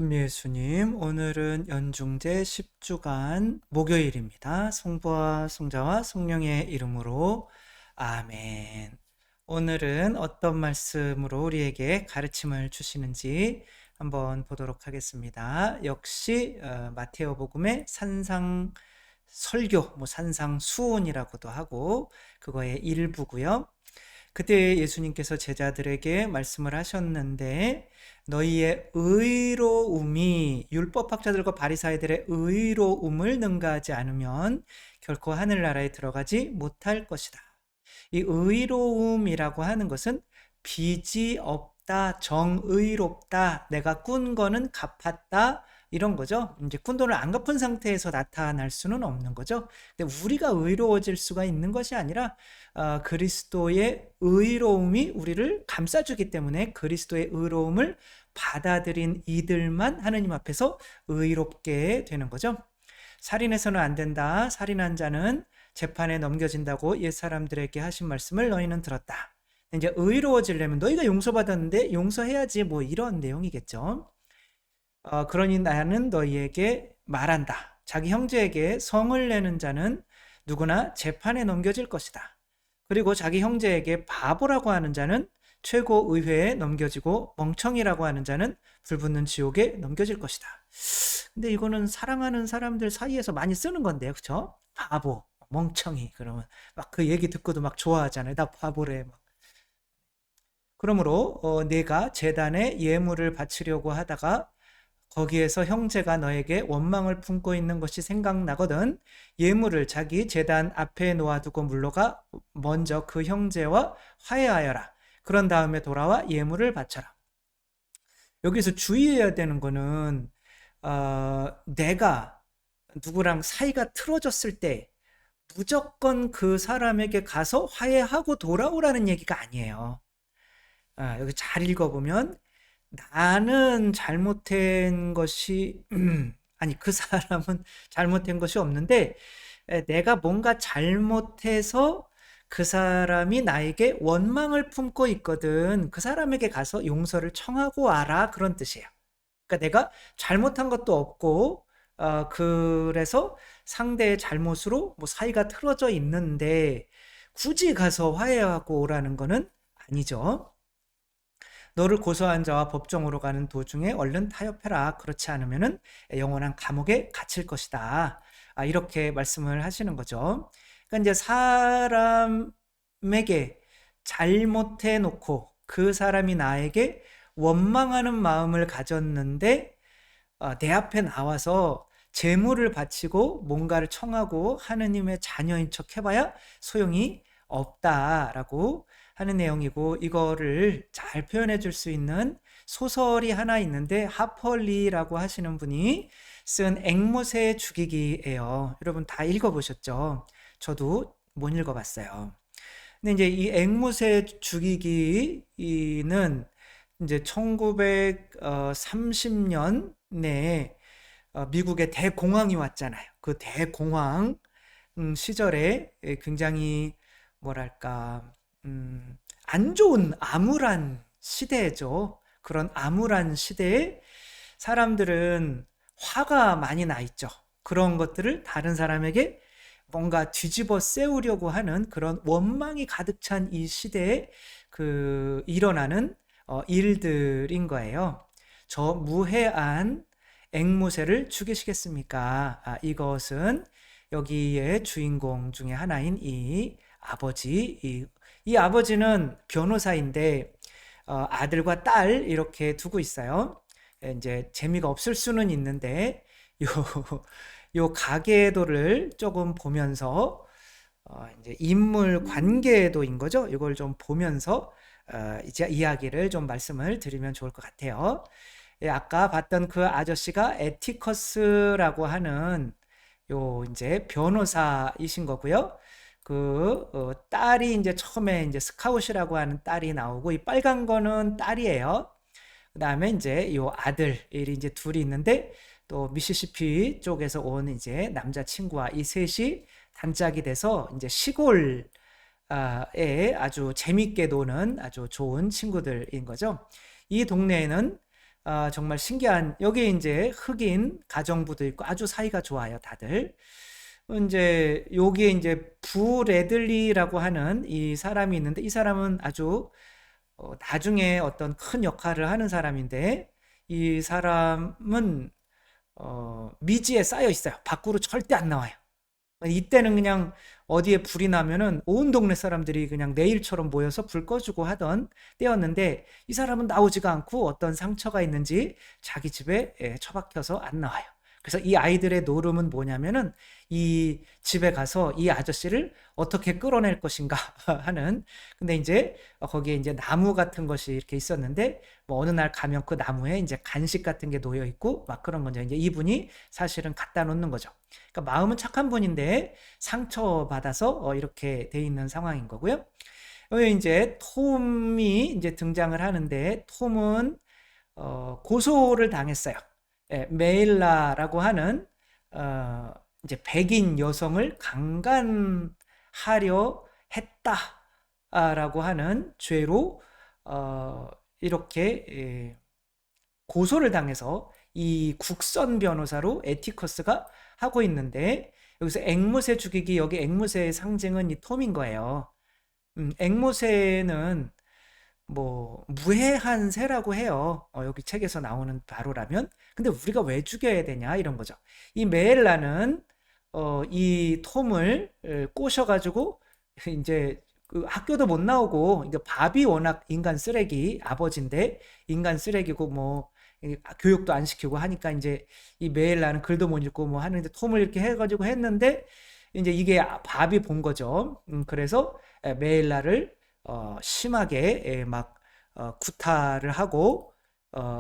현미 예수님, 오늘은 연중제 10주간 목요일입니다. 성부와 성자와 성령의 이름으로 아멘. 오늘은 어떤 말씀으로 우리에게 가르침을 주시는지 한번 보도록 하겠습니다. 역시 마테오복음의 산상 설교, 산상 수훈이라고도 하고 그거의 일부고요. 그때 예수님께서 제자들에게 말씀을 하셨는데 너희의 의로움이 율법학자들과 바리사이들의 의로움을 능가하지 않으면 결코 하늘나라에 들어가지 못할 것이다. 이 의로움이라고 하는 것은 빚이 없다, 정의롭다, 내가 꾼 거는 갚았다, 이런 거죠. 이제 꾼 돈을 안 갚은 상태에서 나타날 수는 없는 거죠. 근데 우리가 의로워질 수가 있는 것이 아니라 그리스도의 의로움이 우리를 감싸주기 때문에 그리스도의 의로움을 받아들인 이들만 하느님 앞에서 의롭게 되는 거죠. 살인해서는 안 된다. 살인한 자는 재판에 넘겨진다고 옛사람들에게 하신 말씀을 너희는 들었다. 이제 의로워지려면 너희가 용서받았는데 용서해야지, 이런 내용이겠죠. 그러니 나는 너희에게 말한다. 자기 형제에게 성을 내는 자는 누구나 재판에 넘겨질 것이다. 그리고 자기 형제에게 바보라고 하는 자는 최고의회에 넘겨지고 멍청이라고 하는 자는 불붙는 지옥에 넘겨질 것이다. 근데 이거는 사랑하는 사람들 사이에서 많이 쓰는 건데요, 그렇죠? 바보, 멍청이, 그러면 막 그 얘기 듣고도 막 좋아하잖아요. 나 바보래. 막. 그러므로 내가 제단에 예물을 바치려고 하다가 거기에서 형제가 너에게 원망을 품고 있는 것이 생각나거든 예물을 자기 제단 앞에 놓아두고 물러가 먼저 그 형제와 화해하여라. 그런 다음에 돌아와 예물을 바쳐라. 여기서 주의해야 되는 거는 내가 누구랑 사이가 틀어졌을 때 무조건 그 사람에게 가서 화해하고 돌아오라는 얘기가 아니에요. 여기 잘 읽어보면 나는 잘못한 것이 아니 그 사람은 잘못한 것이 없는데 내가 뭔가 잘못해서 그 사람이 나에게 원망을 품고 있거든. 그 사람에게 가서 용서를 청하고 와라, 그런 뜻이에요. 그러니까 내가 잘못한 것도 없고 그래서 상대의 잘못으로 사이가 틀어져 있는데 굳이 가서 화해하고 오라는 거는 아니죠. 너를 고소한 자와 법정으로 가는 도중에 얼른 타협해라. 그렇지 않으면은 영원한 감옥에 갇힐 것이다. 이렇게 말씀을 하시는 거죠. 그러니까 이제 사람에게 잘못해 놓고 그 사람이 나에게 원망하는 마음을 가졌는데 내 앞에 나와서 재물을 바치고 뭔가를 청하고 하느님의 자녀인 척 해봐야 소용이 없다라고 하는 내용이고, 이거를 잘 표현해 줄 수 있는 소설이 하나 있는데 하펄리라고 하시는 분이 쓴 앵무새 죽이기예요. 여러분 다 읽어보셨죠? 저도 못 읽어봤어요. 근데 이제 이 앵무새 죽이기는 이제 1930년에 미국에 대공황이 왔잖아요. 그 대공황 시절에 굉장히 뭐랄까 안 좋은 암울한 시대죠. 그런 암울한 시대에 사람들은 화가 많이 나 있죠. 그런 것들을 다른 사람에게 뭔가 뒤집어 세우려고 하는 그런 원망이 가득 찬 이 시대에 일어나는 일들인 거예요. 저 무해한 앵무새를 죽이시겠습니까? 이것은 여기에 주인공 중에 하나인 이 아버지, 이 아버지는 변호사인데 아들과 딸 이렇게 두고 있어요. 이제 재미가 없을 수는 있는데 요, 요 가계도를 조금 보면서 이제 인물 관계도인 거죠. 이걸 좀 보면서 이제 이야기를 좀 말씀을 드리면 좋을 것 같아요. 아까 봤던 그 아저씨가 에티커스라고 하는 요 이제 변호사이신 거고요. 딸이 이제 처음에 이제 스카웃이라고 하는 딸이 나오고, 이 빨간 거는 딸이에요. 그 다음에 이제 요 아들이 이제 둘이 있는데, 또 미시시피 쪽에서 온 이제 남자친구와 이 셋이 단짝이 돼서 이제 시골에 아주 재밌게 노는 아주 좋은 친구들인 거죠. 이 동네에는 정말 신기한, 여기 이제 흑인 가정부도 있고 아주 사이가 좋아요, 다들. 이제 여기에 이제 부 레들리라고 하는 이 사람이 있는데, 이 사람은 아주 나중에 어떤 큰 역할을 하는 사람인데, 이 사람은 미지에 쌓여 있어요. 밖으로 절대 안 나와요. 이때는 그냥 어디에 불이 나면은 온 동네 사람들이 그냥 내일처럼 모여서 불 꺼주고 하던 때였는데, 이 사람은 나오지가 않고 어떤 상처가 있는지 자기 집에 처박혀서 안 나와요. 그래서 이 아이들의 노름은 뭐냐면은 이 집에 가서 이 아저씨를 어떻게 끌어낼 것인가 하는. 근데 이제 거기에 이제 나무 같은 것이 이렇게 있었는데, 뭐 어느 날 가면 그 나무에 이제 간식 같은 게 놓여 있고 막 그런 거죠. 이제 이분이 사실은 갖다 놓는 거죠. 그러니까 마음은 착한 분인데 상처받아서 이렇게 돼 있는 상황인 거고요. 여기 이제 톰이 이제 등장을 하는데, 톰은 고소를 당했어요. 예, 메일라라고 하는 이제 백인 여성을 강간하려 했다라고 하는 죄로 이렇게 고소를 당해서 이 국선 변호사로 에티커스가 하고 있는데, 여기서 앵무새 죽이기, 여기 앵무새의 상징은 이 톰인 거예요. 앵무새는 뭐 무해한 새라고 해요. 여기 책에서 나오는 바로라면. 근데 우리가 왜 죽여야 되냐 이런 거죠. 이 메엘라는 이 톰을 꼬셔가지고 이제 그 학교도 못 나오고, 이제 밥이 워낙 인간 쓰레기, 아버지인데 인간 쓰레기고 뭐 교육도 안 시키고 하니까 이제 이 메일라는 글도 못 읽고 뭐 하는데, 톰을 이렇게 해가지고 했는데 이제 이게 밥이 본 거죠. 그래서 메일라를 심하게 막 구타를 하고,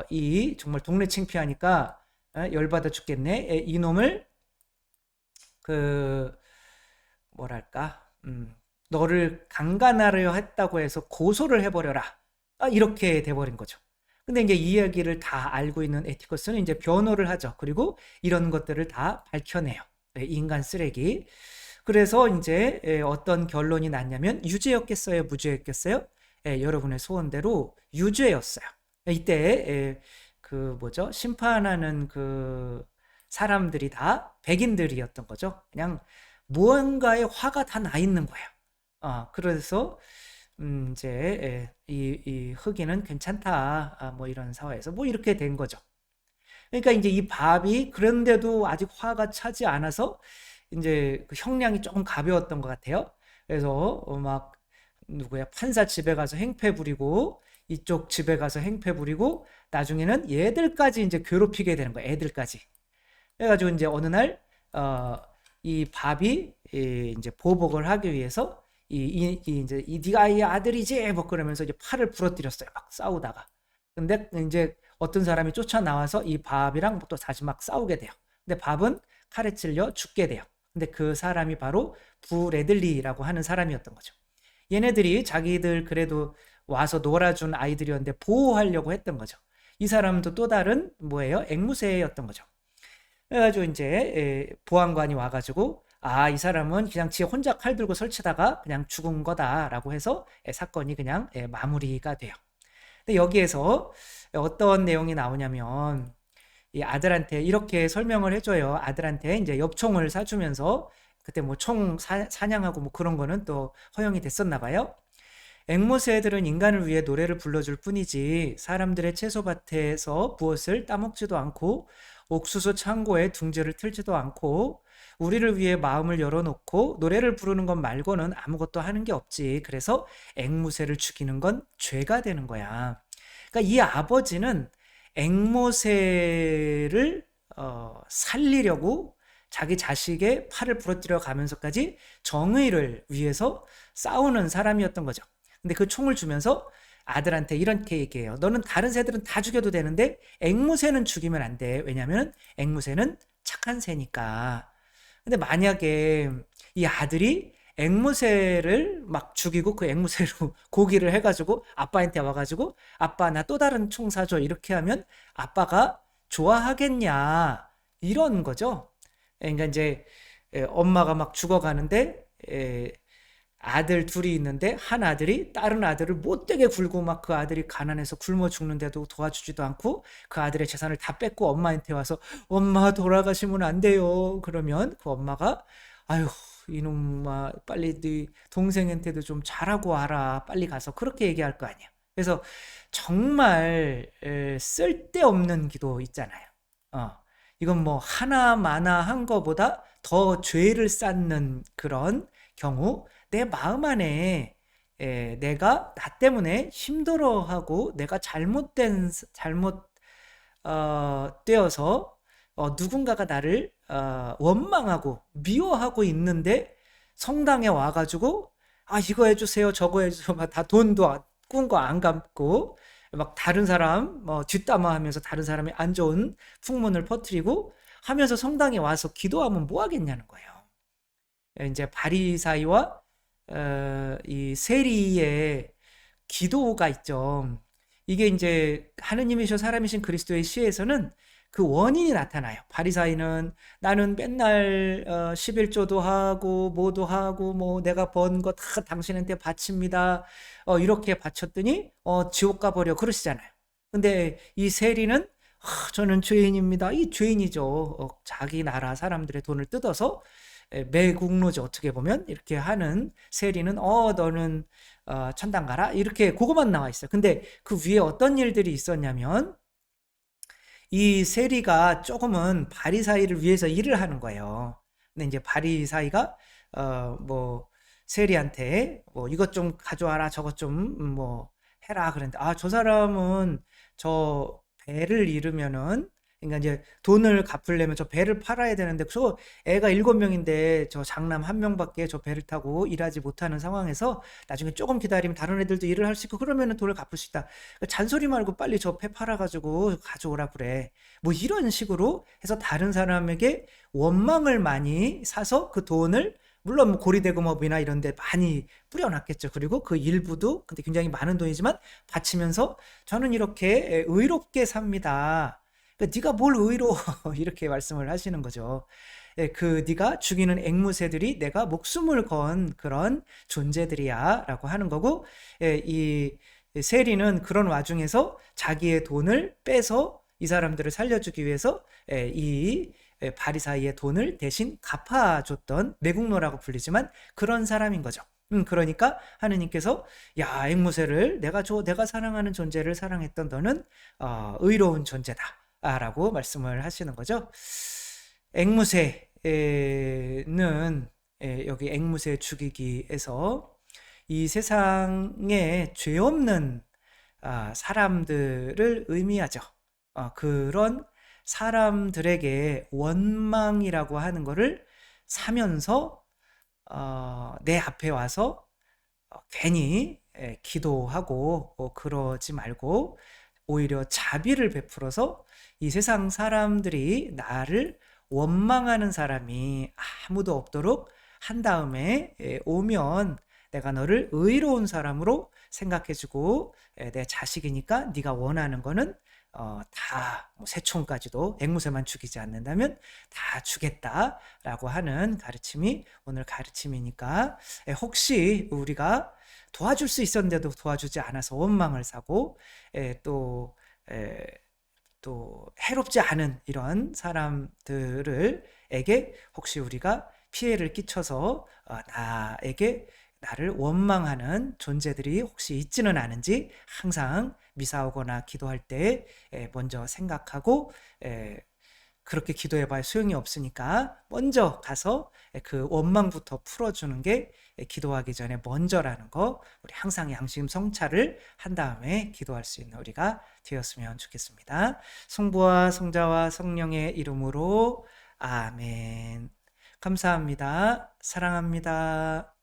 이 정말 동네 창피하니까 열받아 죽겠네. 이놈을 그 뭐랄까, 너를 강간하려 했다고 해서 고소를 해버려라. 이렇게 돼버린 거죠. 근데 이제 이 이야기를 다 알고 있는 에티커스는 이제 변호를 하죠. 그리고 이런 것들을 다 밝혀내요. 인간 쓰레기. 그래서 이제 어떤 결론이 났냐면, 유죄였겠어요, 무죄였겠어요? 여러분의 소원대로 유죄였어요. 이때 그 뭐죠? 심판하는 그 사람들이 다 백인들이었던 거죠. 그냥 무언가에 화가 다 나 있는 거예요. 그래서 이제 이 흑인은 괜찮다, 뭐 이런 사회에서 뭐 이렇게 된 거죠. 그러니까 이제 이 밥이 그런데도 아직 화가 차지 않아서 이제 그 형량이 조금 가벼웠던 것 같아요. 그래서 막 누구야, 판사 집에 가서 행패 부리고 이쪽 집에 가서 행패 부리고 나중에는 얘들까지 이제 괴롭히게 되는 거예요. 애들까지. 그래가지고 이제 어느 날 이 밥이 이제 보복을 하기 위해서 이제 네가 이 아들이지 뭐 그러면서 이제 팔을 부러뜨렸어요. 막 싸우다가. 근데 이제 어떤 사람이 쫓아 나와서 이 밥이랑 또 다시 막 싸우게 돼요. 근데 밥은 칼에 찔려 죽게 돼요. 근데 그 사람이 바로 부 레들리라고 하는 사람이었던 거죠. 얘네들이 자기들 그래도 와서 놀아준 아이들이었는데 보호하려고 했던 거죠. 이 사람도 또 다른 뭐예요? 앵무새였던 거죠. 그래가지고 이제 보안관이 와가지고, 이 사람은 그냥 지 혼자 칼 들고 설치다가 그냥 죽은 거다라고 해서 사건이 그냥 마무리가 돼요. 근데 여기에서 어떤 내용이 나오냐면, 이 아들한테 이렇게 설명을 해줘요. 아들한테 이제 엽총을 사주면서, 그때 뭐 총 사냥하고 뭐 그런 거는 또 허용이 됐었나 봐요. 앵무새들은 인간을 위해 노래를 불러줄 뿐이지 사람들의 채소밭에서 무엇을 따먹지도 않고 옥수수 창고에 둥지를 틀지도 않고 우리를 위해 마음을 열어놓고 노래를 부르는 것 말고는 아무것도 하는 게 없지. 그래서 앵무새를 죽이는 건 죄가 되는 거야. 그러니까 이 아버지는 앵무새를 살리려고 자기 자식의 팔을 부러뜨려 가면서까지 정의를 위해서 싸우는 사람이었던 거죠. 근데 그 총을 주면서 아들한테 이렇게 얘기해요. 너는 다른 새들은 다 죽여도 되는데 앵무새는 죽이면 안 돼. 왜냐하면 앵무새는 착한 새니까. 근데 만약에 이 아들이 앵무새를 막 죽이고 그 앵무새로 고기를 해가지고 아빠한테 와가지고, 아빠 나 또 다른 총 사줘, 이렇게 하면 아빠가 좋아하겠냐, 이런 거죠. 그러니까 이제 엄마가 막 죽어가는데 아들 둘이 있는데 한 아들이 다른 아들을 못되게 굴고 막 그 아들이 가난해서 굶어 죽는데도 도와주지도 않고 그 아들의 재산을 다 뺏고 엄마한테 와서 엄마 돌아가시면 안 돼요. 그러면 그 엄마가 아유 이놈아 빨리 네 동생한테도 좀 잘하고 와라. 빨리 가서 그렇게 얘기할 거 아니야. 그래서 정말 쓸데없는 기도 있잖아요. 어, 이건 뭐 하나마나 한 거보다 더 죄를 쌓는 그런 경우 내 마음 안에 내가 나 때문에 힘들어하고 내가 잘못 되어서 누군가가 나를 원망하고 미워하고 있는데 성당에 와가지고 아 이거 해주세요 저거 해주세요 막 다 돈도 꾼 거 안 갚고 막 다른 사람 뭐 뒷담화하면서 다른 사람이 안 좋은 풍문을 퍼뜨리고 하면서 성당에 와서 기도하면 뭐 하겠냐는 거예요. 이제 바리사이와 이 세리의 기도가 있죠. 이게 이제 하느님이셔 사람이신 그리스도의 시에서는 그 원인이 나타나요. 바리사이는 나는 맨날 11조도 하고 뭐도 하고 뭐 내가 번 거 다 당신한테 바칩니다. 이렇게 바쳤더니 지옥 가버려 그러시잖아요. 근데 이 세리는 저는 죄인입니다. 이 죄인이죠. 자기 나라 사람들의 돈을 뜯어서 매국노죠. 어떻게 보면 이렇게 하는 세리는 너는 천당 가라 이렇게 그거만 나와 있어요. 근데 그 위에 어떤 일들이 있었냐면 이 세리가 조금은 바리사이를 위해서 일을 하는 거예요. 근데 이제 바리사이가 뭐 세리한테 뭐 이것 좀 가져와라 저것 좀 뭐 해라 그랬는데 저 사람은 저 배를 잃으면은 그러니까 이제 돈을 갚으려면 저 배를 팔아야 되는데 저 애가 7명인데 저 장남 1명밖에 저 배를 타고 일하지 못하는 상황에서 나중에 조금 기다리면 다른 애들도 일을 할 수 있고 그러면은 돈을 갚을 수 있다. 잔소리 말고 빨리 저 배 팔아가지고 가져오라 그래. 뭐 이런 식으로 해서 다른 사람에게 원망을 많이 사서 그 돈을 물론 뭐 고리대금업이나 이런 데 많이 뿌려놨겠죠. 그리고 그 일부도 근데 굉장히 많은 돈이지만 바치면서 저는 이렇게 의롭게 삽니다. 그러니까 네가 뭘 의로워 이렇게 말씀을 하시는 거죠. 그 네가 죽이는 앵무새들이 내가 목숨을 건 그런 존재들이야라고 하는 거고 이 세리는 그런 와중에서 자기의 돈을 빼서 이 사람들을 살려주기 위해서 이 바리사이의 돈을 대신 갚아줬던 매국노라고 불리지만 그런 사람인 거죠. 그러니까 하느님께서 야 앵무새를 내가 사랑하는 존재를 사랑했던 너는 의로운 존재다 라고 말씀을 하시는 거죠. 앵무새는 여기 앵무새 죽이기에서 이 세상에 죄 없는 사람들을 의미하죠. 그런 사람들에게 원망이라고 하는 거를 사면서 내 앞에 와서 괜히 기도하고 그러지 말고 오히려 자비를 베풀어서 이 세상 사람들이 나를 원망하는 사람이 아무도 없도록 한 다음에 오면 내가 너를 의로운 사람으로 생각해주고 내 자식이니까 네가 원하는 거는 다뭐 새총까지도 앵무새만 죽이지 않는다면 다 주겠다라고 하는 가르침이 오늘 가르침이니까 혹시 우리가 도와줄 수 있었는데도 도와주지 않아서 원망을 사고 또 해롭지 않은 이런 사람들에게 혹시 우리가 피해를 끼쳐서 나를 원망하는 존재들이 혹시 있지는 않은지 항상 미사오거나 기도할 때 먼저 생각하고 그렇게 기도해봐야 소용이 없으니까 먼저 가서 그 원망부터 풀어주는 게 기도하기 전에 먼저라는 거 우리 항상 양심 성찰을 한 다음에 기도할 수 있는 우리가 되었으면 좋겠습니다. 성부와 성자와 성령의 이름으로 아멘. 감사합니다. 사랑합니다.